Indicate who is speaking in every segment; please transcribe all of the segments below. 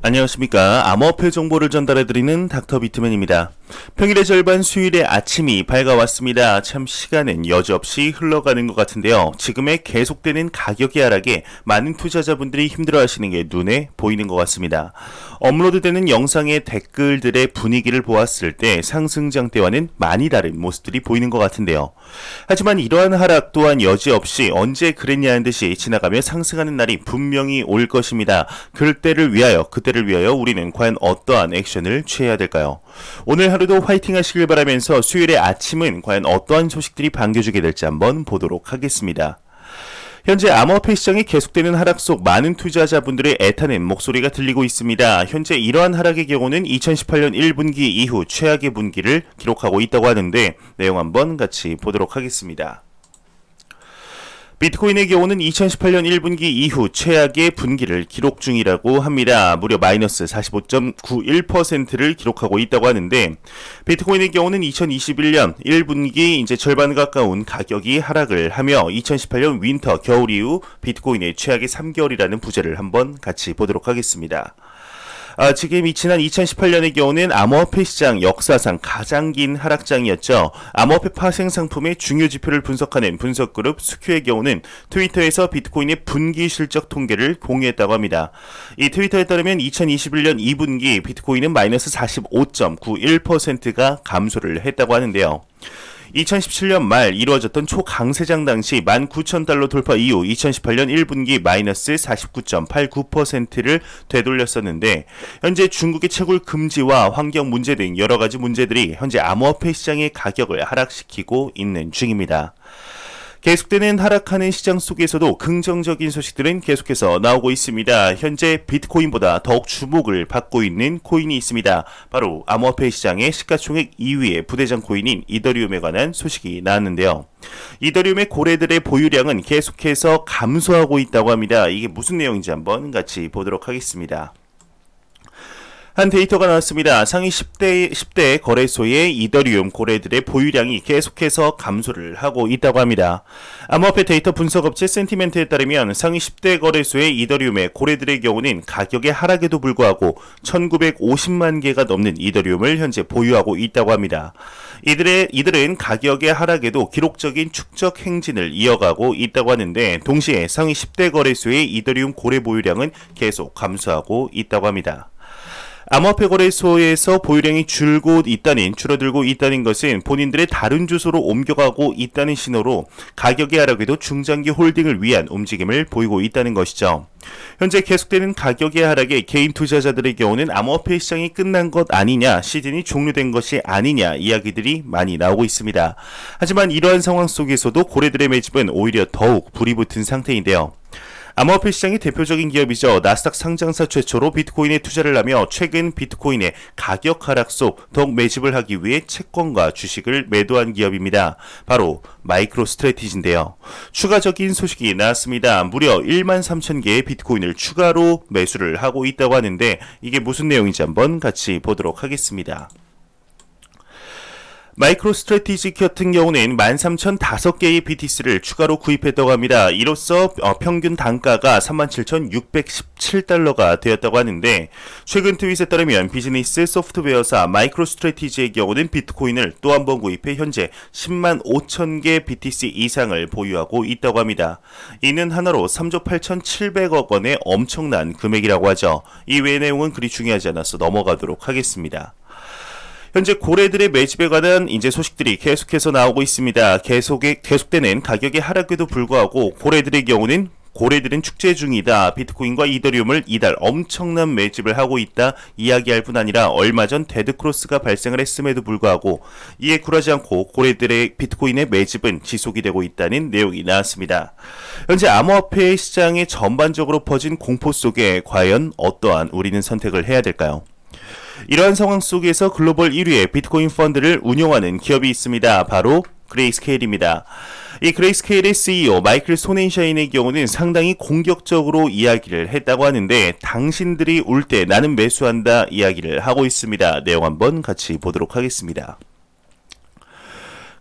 Speaker 1: 안녕하십니까. 암호화폐 정보를 전달해드리는 닥터 비트맨입니다. 평일의 절반 수요일의 아침이 밝아왔습니다. 참 시간은 여지없이 흘러가는 것 같은데요. 지금의 계속되는 가격의 하락에 많은 투자자분들이 힘들어하시는 게 눈에 보이는 것 같습니다. 업로드되는 영상의 댓글들의 분위기를 보았을 때 상승장대와는 많이 다른 모습들이 보이는 것 같은데요. 하지만 이러한 하락 또한 여지없이 언제 그랬냐는 듯이 지나가며 상승하는 날이 분명히 올 것입니다. 그때를 위하여 우리는 과연 어떠한 액션을 취해야 될까요? 오늘 하루도 화이팅 하시길 바라면서 수요일의 아침은 과연 어떠한 소식들이 반겨주게 될지 한번 보도록 하겠습니다. 현재 암호화폐 시장이 계속되는 하락 속 많은 투자자분들의 애타는 목소리가 들리고 있습니다. 현재 이러한 하락의 경우는 2018년 1분기 이후 최악의 분기를 기록하고 있다고 하는데 내용 한번 같이 보도록 하겠습니다. 비트코인의 경우는 2018년 1분기 이후 최악의 분기를 기록 중이라고 합니다. 무려 마이너스 45.91%를 기록하고 있다고 하는데 비트코인의 경우는 2021년 1분기 이제 절반 가까운 가격이 하락을 하며 2018년 윈터 겨울 이후 비트코인의 최악의 3개월이라는 부제를 한번 같이 보도록 하겠습니다. 지금 지난 2018년의 경우는 암호화폐 시장 역사상 가장 긴 하락장이었죠. 암호화폐 파생 상품의 중요 지표를 분석하는 분석그룹 스큐의 경우는 트위터에서 비트코인의 분기 실적 통계를 공유했다고 합니다. 이 트위터에 따르면 2021년 2분기 비트코인은 마이너스 45.91%가 감소를 했다고 하는데요. 2017년 말 이루어졌던 초강세장 당시 19,000달러 돌파 이후 2018년 1분기 마이너스 49.89%를 되돌렸었는데 현재 중국의 채굴 금지와 환경 문제 등 여러 가지 문제들이 현재 암호화폐 시장의 가격을 하락시키고 있는 중입니다. 계속되는 하락하는 시장 속에서도 긍정적인 소식들은 계속해서 나오고 있습니다. 현재 비트코인보다 더욱 주목을 받고 있는 코인이 있습니다. 바로 암호화폐 시장의 시가총액 2위의 부대장 코인인 이더리움에 관한 소식이 나왔는데요. 이더리움의 고래들의 보유량은 계속해서 감소하고 있다고 합니다. 이게 무슨 내용인지 한번 같이 보도록 하겠습니다. 한 데이터가 나왔습니다. 상위 10대 거래소의 이더리움 고래들의 보유량이 계속해서 감소를 하고 있다고 합니다. 암호화폐 데이터 분석업체 센티멘트에 따르면 상위 10대 거래소의 이더리움의 고래들의 경우는 가격의 하락에도 불구하고 1950만 개가 넘는 이더리움을 현재 보유하고 있다고 합니다. 이들은 가격의 하락에도 기록적인 축적 행진을 이어가고 있다고 하는데 동시에 상위 10대 거래소의 이더리움 고래 보유량은 계속 감소하고 있다고 합니다. 암호화폐 거래소에서 보유량이 줄어들고 있다는 것은 본인들의 다른 주소로 옮겨가고 있다는 신호로 가격의 하락에도 중장기 홀딩을 위한 움직임을 보이고 있다는 것이죠. 현재 계속되는 가격의 하락에 개인 투자자들의 경우는 암호화폐 시장이 끝난 것 아니냐, 시즌이 종료된 것이 아니냐 이야기들이 많이 나오고 있습니다. 하지만 이러한 상황 속에서도 고래들의 매집은 오히려 더욱 불이 붙은 상태인데요. 암호화폐 시장의 대표적인 기업이죠. 나스닥 상장사 최초로 비트코인에 투자를 하며 최근 비트코인의 가격 하락 속 더욱 매집을 하기 위해 채권과 주식을 매도한 기업입니다. 바로 마이크로 스트래티지인데요. 추가적인 소식이 나왔습니다. 무려 13,000개의 비트코인을 추가로 매수를 하고 있다고 하는데 이게 무슨 내용인지 한번 같이 보도록 하겠습니다. 마이크로 스트래티지 같은 경우는 13,005개의 BTC를 추가로 구입했다고 합니다. 이로써 평균 단가가 37,617달러가 되었다고 하는데 최근 트윗에 따르면 비즈니스 소프트웨어사 마이크로 스트래티지의 경우는 비트코인을 또 한 번 구입해 현재 10만 5천 개 BTC 이상을 보유하고 있다고 합니다. 이는 하나로 3조 8,700억 원의 엄청난 금액이라고 하죠. 이 외의 내용은 그리 중요하지 않아서 넘어가도록 하겠습니다. 현재 고래들의 매집에 관한 소식들이 계속해서 나오고 있습니다. 계속되는 가격의 하락에도 불구하고 고래들은 축제 중이다. 비트코인과 이더리움을 이달 엄청난 매집을 하고 있다. 이야기할 뿐 아니라 얼마 전 데드크로스가 발생을 했음에도 불구하고 이에 굴하지 않고 고래들의 비트코인의 매집은 지속이 되고 있다는 내용이 나왔습니다. 현재 암호화폐 시장에 전반적으로 퍼진 공포 속에 과연 어떠한 우리는 선택을 해야 될까요? 이러한 상황 속에서 글로벌 1위의 비트코인 펀드를 운영하는 기업이 있습니다. 바로 그레이스케일입니다. 이 그레이스케일의 CEO 마이클 소넨샤인의 경우는 상당히 공격적으로 이야기를 했다고 하는데 당신들이 울 때 나는 매수한다 이야기를 하고 있습니다. 내용 한번 같이 보도록 하겠습니다.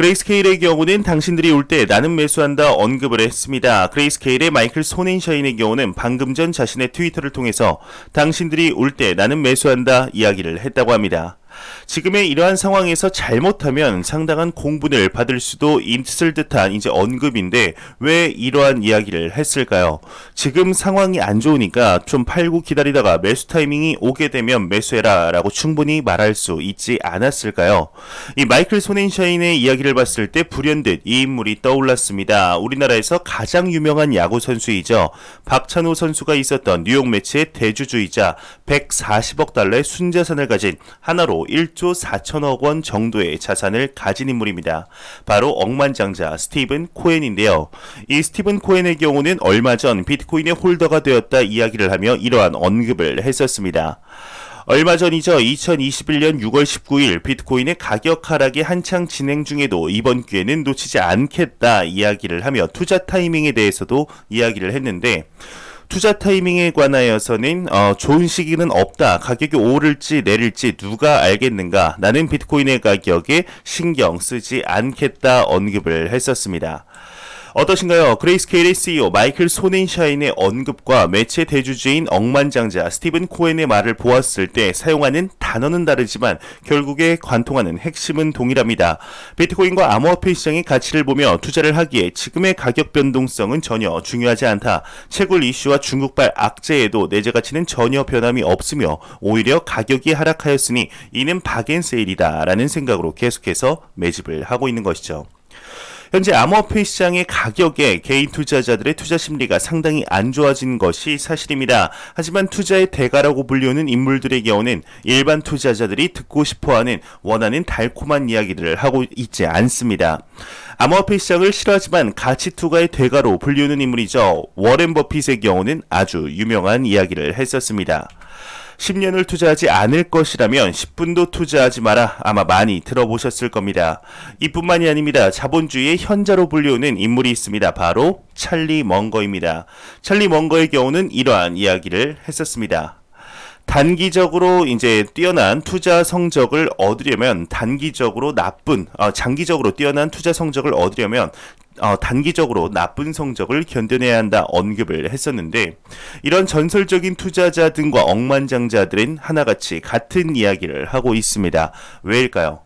Speaker 1: 그레이스케일의 경우는 당신들이 올 때 나는 매수한다 언급을 했습니다. 그레이스케일의 마이클 소넨샤인의 경우는 방금 전 자신의 트위터를 통해서 당신들이 올 때 나는 매수한다 이야기를 했다고 합니다. 지금의 이러한 상황에서 잘못하면 상당한 공분을 받을 수도 있을 듯한 이제 언급인데 왜 이러한 이야기를 했을까요? 지금 상황이 안 좋으니까 좀 팔고 기다리다가 매수 타이밍이 오게 되면 매수해라 라고 충분히 말할 수 있지 않았을까요? 이 마이클 소넨샤인의 이야기를 봤을 때 불현듯 이 인물이 떠올랐습니다. 우리나라에서 가장 유명한 야구 선수이죠. 박찬호 선수가 있었던 뉴욕 매치의 대주주이자 140억 달러의 순자산을 가진 하나로 1조 4천억 원 정도의 자산을 가진 인물입니다. 바로 억만장자 스티븐 코엔인데요. 이 스티븐 코엔의 경우는 얼마 전 비트코인의 홀더가 되었다 이야기를 하며 이러한 언급을 했었습니다. 얼마 전이죠. 2021년 6월 19일 비트코인의 가격 하락이 한창 진행 중에도 이번 기회는 놓치지 않겠다 이야기를 하며 투자 타이밍에 대해서도 이야기를 했는데 투자 타이밍에 관하여서는 좋은 시기는 없다. 가격이 오를지 내릴지 누가 알겠는가. 나는 비트코인의 가격에 신경 쓰지 않겠다 언급을 했었습니다. 어떠신가요? 그레이스케일의 CEO 마이클 소넨샤인의 언급과 매체 대주주인 억만장자 스티븐 코엔의 말을 보았을 때 사용하는 단어는 다르지만 결국에 관통하는 핵심은 동일합니다. 비트코인과 암호화폐 시장의 가치를 보며 투자를 하기에 지금의 가격 변동성은 전혀 중요하지 않다. 채굴 이슈와 중국발 악재에도 내재 가치는 전혀 변함이 없으며 오히려 가격이 하락하였으니 이는 박앤세일이다 라는 생각으로 계속해서 매집을 하고 있는 것이죠. 현재 암호화폐 시장의 가격에 개인 투자자들의 투자 심리가 상당히 안 좋아진 것이 사실입니다. 하지만 투자의 대가라고 불리우는 인물들의 경우는 일반 투자자들이 듣고 싶어하는 원하는 달콤한 이야기들을 하고 있지 않습니다. 암호화폐 시장을 싫어하지만 가치 투자의 대가로 불리우는 인물이죠. 워렌 버핏의 경우는 아주 유명한 이야기를 했었습니다. 10년을 투자하지 않을 것이라면 10분도 투자하지 마라. 아마 많이 들어보셨을 겁니다. 이뿐만이 아닙니다. 자본주의의 현자로 불리우는 인물이 있습니다. 바로 찰리 먼거입니다. 찰리 먼거의 경우는 이러한 이야기를 했었습니다. 단기적으로 이제 뛰어난 투자 성적을 얻으려면 장기적으로 뛰어난 투자 성적을 얻으려면 단기적으로 나쁜 성적을 견뎌내야 한다 언급을 했었는데 이런 전설적인 투자자 등과 억만장자들은 하나같이 같은 이야기를 하고 있습니다. 왜일까요?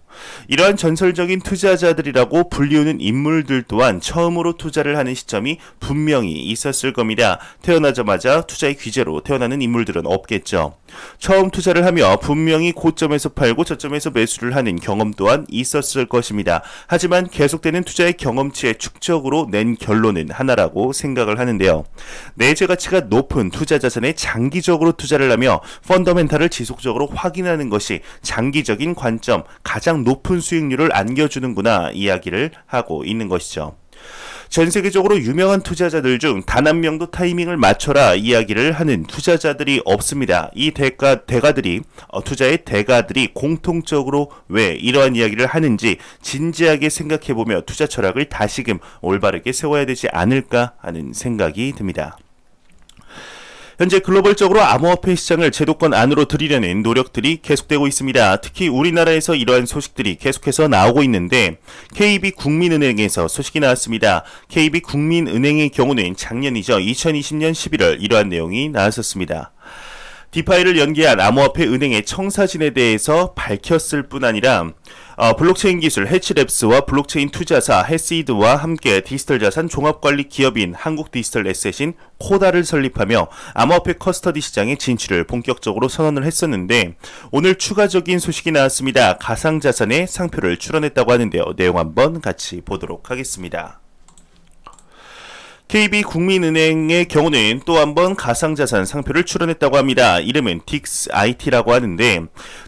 Speaker 1: 이러한 전설적인 투자자들이라고 불리우는 인물들 또한 처음으로 투자를 하는 시점이 분명히 있었을 겁니다. 태어나자마자 투자의 귀재로 태어나는 인물들은 없겠죠. 처음 투자를 하며 분명히 고점에서 팔고 저점에서 매수를 하는 경험 또한 있었을 것입니다. 하지만 계속되는 투자의 경험치의 축적으로 낸 결론은 하나라고 생각을 하는데요. 내재 가치가 높은 투자 자산에 장기적으로 투자를 하며 펀더멘탈을 지속적으로 확인하는 것이 장기적인 관점, 가장 높은 수익률을 안겨주는구나 이야기를 하고 있는 것이죠. 전 세계적으로 유명한 투자자들 중 단 한 명도 타이밍을 맞춰라 이야기를 하는 투자자들이 없습니다. 이 투자의 대가들이 공통적으로 왜 이러한 이야기를 하는지 진지하게 생각해보며 투자 철학을 다시금 올바르게 세워야 되지 않을까 하는 생각이 듭니다. 현재 글로벌적으로 암호화폐 시장을 제도권 안으로 들이려는 노력들이 계속되고 있습니다. 특히 우리나라에서 이러한 소식들이 계속해서 나오고 있는데 KB국민은행에서 소식이 나왔습니다. KB국민은행의 경우는 작년이죠. 2020년 11월 이러한 내용이 나왔었습니다. 디파이를 연계한 암호화폐 은행의 청사진에 대해서 밝혔을 뿐 아니라 블록체인 기술 해치랩스와 블록체인 투자사 해시드와 함께 디지털 자산 종합관리 기업인 한국 디지털 에셋인 코다를 설립하며 암호화폐 커스터디 시장의 진출을 본격적으로 선언을 했었는데 오늘 추가적인 소식이 나왔습니다. 가상자산의 상표를 출원했다고 하는데요. 내용 한번 같이 보도록 하겠습니다. KB국민은행의 경우는 또 한 번 가상자산 상표를 출원했다고 합니다. 이름은 DixIT라고 하는데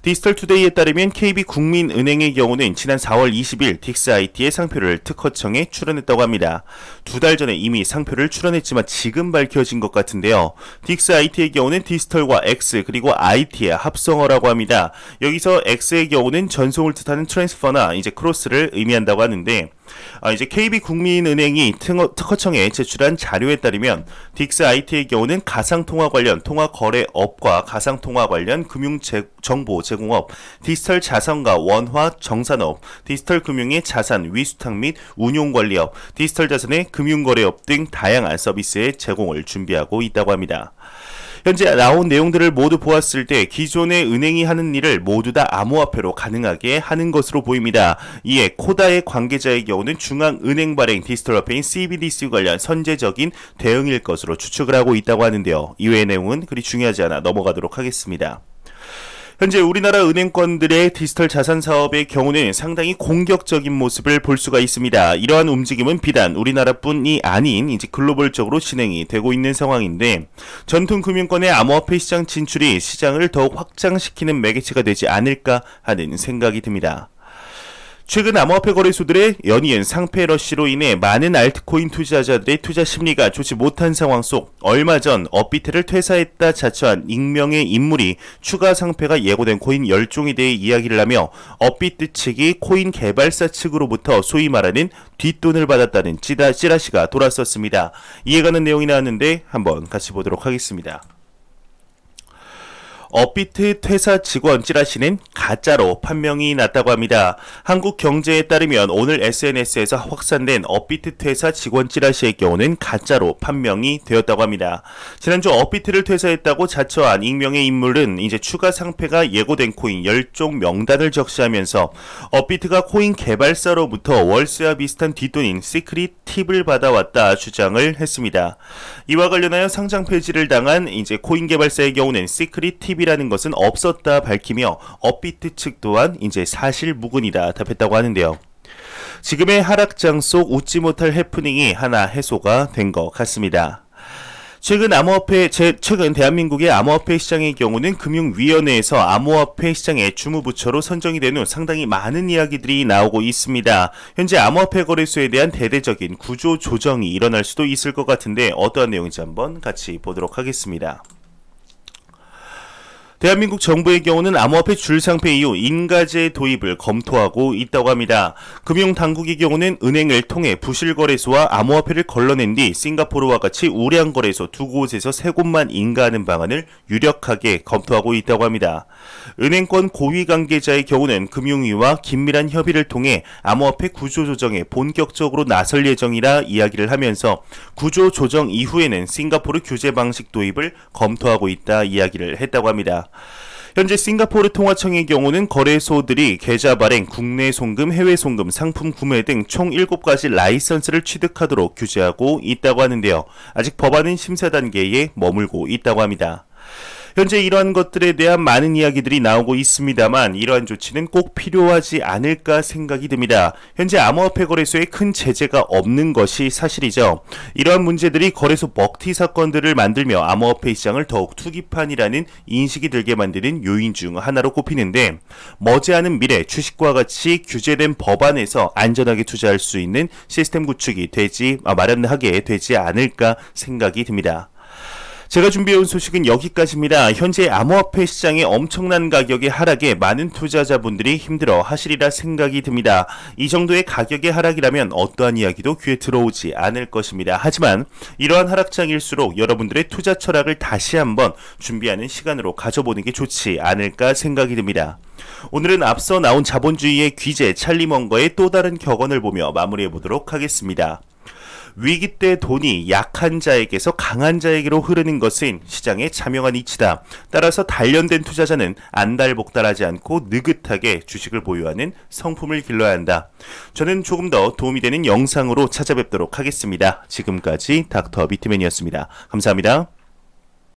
Speaker 1: 디지털투데이에 따르면 KB국민은행의 경우는 지난 4월 20일 DixIT의 상표를 특허청에 출원했다고 합니다. 2달 전에 이미 상표를 출원했지만 지금 밝혀진 것 같은데요. DixIT의 경우는 디지털과 X 그리고 IT의 합성어라고 합니다. 여기서 X의 경우는 전송을 뜻하는 트랜스퍼나 이제 크로스를 의미한다고 하는데 이제 KB국민은행이 특허청에 제출한 자료에 따르면 딕스IT의 경우는 가상통화 관련 통화거래업과 가상통화 관련 금융정보 제공업, 디지털 자산과 원화 정산업, 디지털 금융의 자산 위수탁 및 운용관리업, 디지털 자산의 금융거래업 등 다양한 서비스의 제공을 준비하고 있다고 합니다. 현재 나온 내용들을 모두 보았을 때 기존의 은행이 하는 일을 모두 다 암호화폐로 가능하게 하는 것으로 보입니다. 이에 코다의 관계자의 경우는 중앙은행 발행 디지털화폐인 CBDC 관련 선제적인 대응일 것으로 추측을 하고 있다고 하는데요. 이외의 내용은 그리 중요하지 않아 넘어가도록 하겠습니다. 현재 우리나라 은행권들의 디지털 자산 사업의 경우는 상당히 공격적인 모습을 볼 수가 있습니다. 이러한 움직임은 비단 우리나라뿐이 아닌 이제 글로벌적으로 진행이 되고 있는 상황인데 전통 금융권의 암호화폐 시장 진출이 시장을 더욱 확장시키는 매개체가 되지 않을까 하는 생각이 듭니다. 최근 암호화폐 거래소들의 연이은 상패 러시로 인해 많은 알트코인 투자자들의 투자 심리가 좋지 못한 상황 속 얼마 전 업비트를 퇴사했다 자처한 익명의 인물이 추가 상패가 예고된 코인 10종에 대해 이야기를 하며 업비트 측이 코인 개발사 측으로부터 소위 말하는 뒷돈을 받았다는 찌라시가 돌았었습니다. 이해가는 내용이 나왔는데 한번 같이 보도록 하겠습니다. 업비트 퇴사 직원 찌라시는 가짜로 판명이 났다고 합니다. 한국경제에 따르면 오늘 SNS에서 확산된 업비트 퇴사 직원 찌라시의 경우는 가짜로 판명이 되었다고 합니다. 지난주 업비트를 퇴사했다고 자처한 익명의 인물은 이제 추가 상패가 예고된 코인 10종 명단을 적시하면서 업비트가 코인 개발사로부터 월세와 비슷한 뒷돈인 시크릿 팁을 받아왔다 주장을 했습니다. 이와 관련하여 상장 폐지를 당한 이제 코인 개발사의 경우는 시크릿 팁이라는 것은 없었다 밝히며 업비트 측 또한 이제 사실무근이다 답했다고 하는데요. 지금의 하락장 속 웃지 못할 해프닝이 하나 해소가 된 것 같습니다. 최근 대한민국의 암호화폐 시장의 경우는 금융위원회에서 암호화폐 시장의 주무부처로 선정이 된 후 상당히 많은 이야기들이 나오고 있습니다. 현재 암호화폐 거래소에 대한 대대적인 구조 조정이 일어날 수도 있을 것 같은데 어떠한 내용인지 한번 같이 보도록 하겠습니다. 대한민국 정부의 경우는 암호화폐 줄상패 이후 인가제 도입을 검토하고 있다고 합니다. 금융당국의 경우는 은행을 통해 부실거래소와 암호화폐를 걸러낸 뒤 싱가포르와 같이 우량거래소 두 곳에서 세 곳만 인가하는 방안을 유력하게 검토하고 있다고 합니다. 은행권 고위 관계자의 경우는 금융위와 긴밀한 협의를 통해 암호화폐 구조조정에 본격적으로 나설 예정이라 이야기를 하면서 구조조정 이후에는 싱가포르 규제 방식 도입을 검토하고 있다 이야기를 했다고 합니다. 현재 싱가포르 통화청의 경우는 거래소들이 계좌 발행, 국내 송금, 해외 송금, 상품 구매 등 총 7가지 라이선스를 취득하도록 규제하고 있다고 하는데요. 아직 법안은 심사 단계에 머물고 있다고 합니다. 현재 이러한 것들에 대한 많은 이야기들이 나오고 있습니다만 이러한 조치는 꼭 필요하지 않을까 생각이 듭니다. 현재 암호화폐 거래소에 큰 제재가 없는 것이 사실이죠. 이러한 문제들이 거래소 먹튀 사건들을 만들며 암호화폐 시장을 더욱 투기판이라는 인식이 들게 만드는 요인 중 하나로 꼽히는데 머지않은 미래 주식과 같이 규제된 법안에서 안전하게 투자할 수 있는 시스템 구축이 마련하게 되지 않을까 생각이 듭니다. 제가 준비해온 소식은 여기까지입니다. 현재 암호화폐 시장의 엄청난 가격의 하락에 많은 투자자분들이 힘들어 하시리라 생각이 듭니다. 이 정도의 가격의 하락이라면 어떠한 이야기도 귀에 들어오지 않을 것입니다. 하지만 이러한 하락장일수록 여러분들의 투자 철학을 다시 한번 준비하는 시간으로 가져보는 게 좋지 않을까 생각이 듭니다. 오늘은 앞서 나온 자본주의의 귀재 찰리 먼거의 또 다른 격언을 보며 마무리해보도록 하겠습니다. 위기 때 돈이 약한 자에게서 강한 자에게로 흐르는 것은 시장의 자명한 이치다. 따라서 단련된 투자자는 안달복달하지 않고 느긋하게 주식을 보유하는 성품을 길러야 한다. 저는 조금 더 도움이 되는 영상으로 찾아뵙도록 하겠습니다. 지금까지 닥터 비트맨이었습니다. 감사합니다.